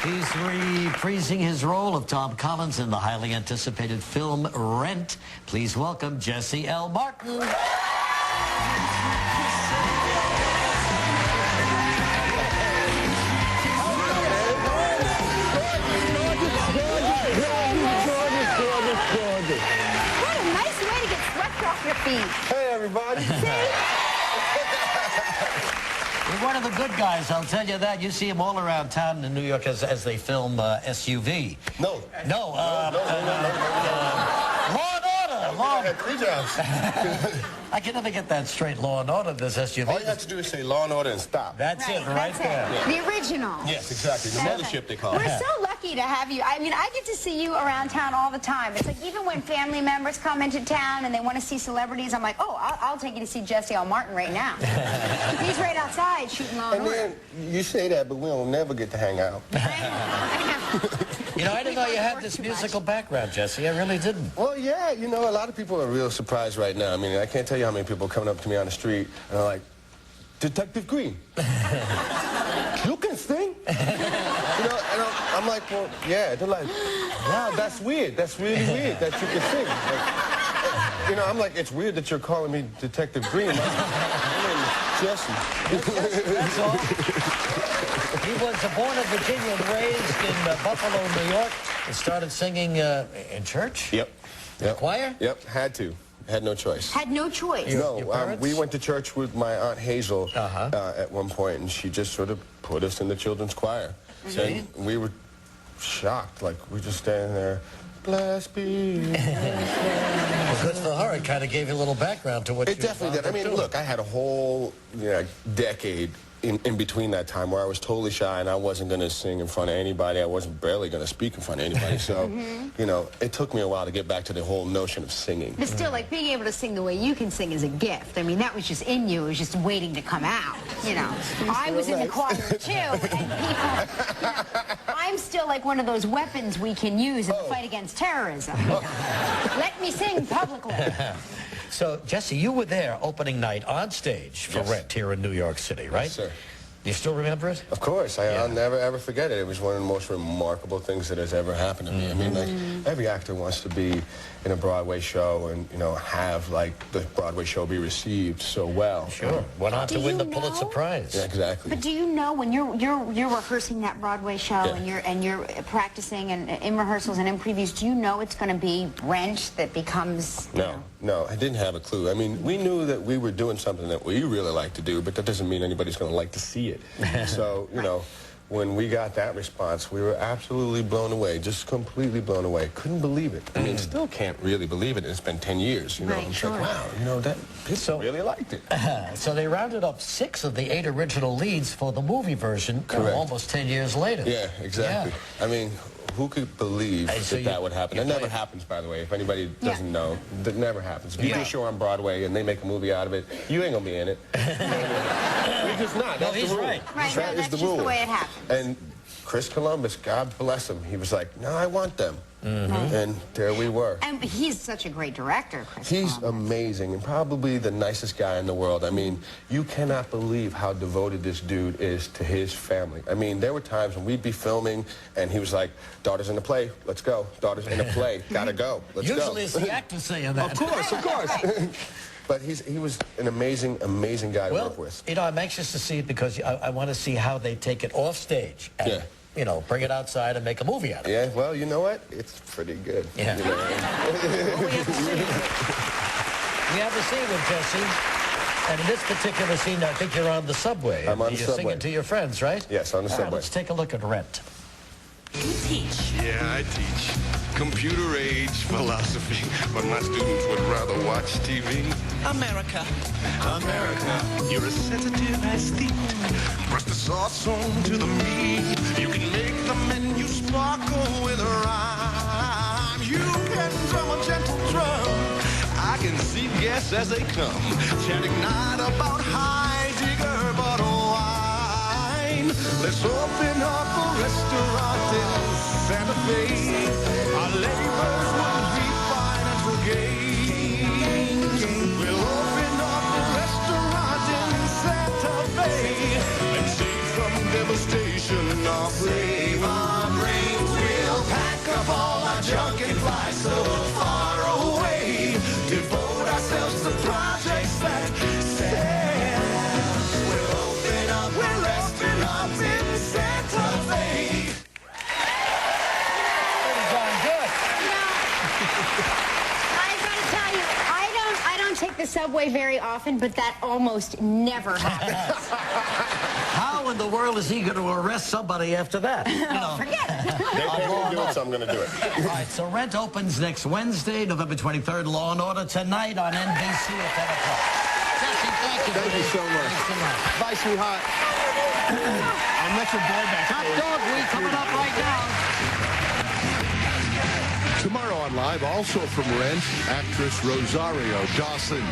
He's reprising his role of Tom Collins in the highly anticipated film Rent. Please welcome Jesse L. Martin. What a nice way to get swept off your feet. Hey, everybody. You're one of the good guys, I'll tell you that. You see him all around town in New York as they film SUV. No. No, Law and Order. I had 3 jobs. I can never get that straight. Law and Order, this SUV. All you have to do is say Law and Order and stop. That's it, right That's there. it. The original. Yes, exactly. The mothership, they call it. We're so lucky to have you. I mean, I get to see you around town all the time. It's like even when family members come into town and they want to see celebrities, I'm like, oh, I'll take you to see Jesse L. Martin right now. He's right outside shooting Law and Order. And then you say that, but we don't never get to hang out. You know, I didn't know you had this musical background, Jesse. I really didn't. Well, yeah, you know, a lot of people are real surprised right now. I mean, I can't tell you how many people are coming up to me on the street and are like, Detective Green, you can sing? You know, and I'm like, well, yeah. They're like, wow, that's weird. That's really weird that you can sing. Like, you know, I'm like, it's weird that you're calling me Detective Green. My name is Jesse. That's all. He was born in Virginia and raised in Buffalo, New York, and started singing in church? Yep. Choir? Yep, had to. Had no choice. Had no choice. No, Your parents? we went to church with my Aunt Hazel at one point, and she just sort of put us in the children's choir. And we were shocked, like we're just standing there, blessed be. Well, good for her. It kind of gave you a little background to what It definitely did. I mean, look, I had a whole decade in between that time where I was totally shy and I wasn't going to sing in front of anybody. I wasn't barely going to speak in front of anybody. So, you know, it took me a while to get back to the whole notion of singing. But still, like, being able to sing the way you can sing is a gift. I mean, that was just in you. It was just waiting to come out, you know. I was in the choir, too, and people, you know, I'm still like one of those weapons we can use in the fight against terrorism. Let me sing publicly. So, Jesse, you were there opening night on stage for Rent here in New York City, right? Yes, sir. Do you still remember it? Of course. I'll never, ever forget it. It was one of the most remarkable things that has ever happened to me. I mean, like, every actor wants to be in a Broadway show and, you know, have, like, the Broadway show be received so well. Sure. Went on to win the Pulitzer Prize. Yeah, exactly. But do you know when you're rehearsing that Broadway show and you're practicing and in rehearsals and in previews, do you know it's going to be Rent that becomes? No, I didn't have a clue. I mean, we knew that we were doing something that we really like to do, but that doesn't mean anybody's going to like to see it. So, you know, when we got that response, we were absolutely blown away, just completely blown away. Couldn't believe it. I mean, still can't really believe it. It's been 10 years, you know. Right, It's like, wow, you know, that people really liked it. So they rounded up 6 of the 8 original leads for the movie version almost 10 years later. Yeah, exactly. Yeah. I mean, who could believe that would happen? That never happens, by the way. If anybody doesn't know, that never happens. If you do a show on Broadway and they make a movie out of it, you ain't gonna be in it. You're just not. That's the rule. Right, That is the rule. Just the way it happens. And Chris Columbus, God bless him, he was like, no, I want them. And there we were. And he's such a great director, Chris He's Columbus. amazing and probably the nicest guy in the world. I mean, you cannot believe how devoted this dude is to his family. I mean, there were times when we'd be filming and he was like, daughter's in the play, let's go. Daughter's in the play, gotta go, let's go. Usually it's the actor saying that. Of course, of course. But he was an amazing, amazing guy to work with. You know, I'm anxious to see it because I want to see how they take it off stage and, you know, bring it outside and make a movie out of it. Yeah, well, you know what? It's pretty good. Yeah. You know? Well, we have to see. We have to see with Jesse. And in this particular scene, I think you're on the subway. I'm on the subway. You're singing to your friends, right? Yes, on the subway. Let's take a look at Rent. You teach. Yeah, I teach computer age philosophy, but my students would rather watch TV. America. America, you're as sensitive as steel. Brush the sauce on to the meat. You can make the menu sparkle with a rhyme. You can drum a gentle drum. I can see guests as they come, chatting not about Heidegger, but wine. Let's open up a restaurant in Santa Fe. Our labors will be financial gain. We'll open up a restaurant in Santa Fe and save from devastation our flavor. junk and fly so far away. Devote ourselves to projects that sell. We'll open up a restaurant in Santa Fe. John, good. I gotta tell you, I don't take the subway very often, but that almost never happens. How in the world is he going to arrest somebody after that? You know. Forget it. They pay me to do it, so I'm going to do it. All right, so Rent opens next Wednesday, November 23rd. Law and Order tonight on NBC at 10 o'clock. Jesse, thank you. Thank you so much. Thanks so much. Bye, sweetheart. I'll let your boy back. Top Dog Week coming up right now. Tomorrow on Live, also from Rent, actress Rosario Dawson.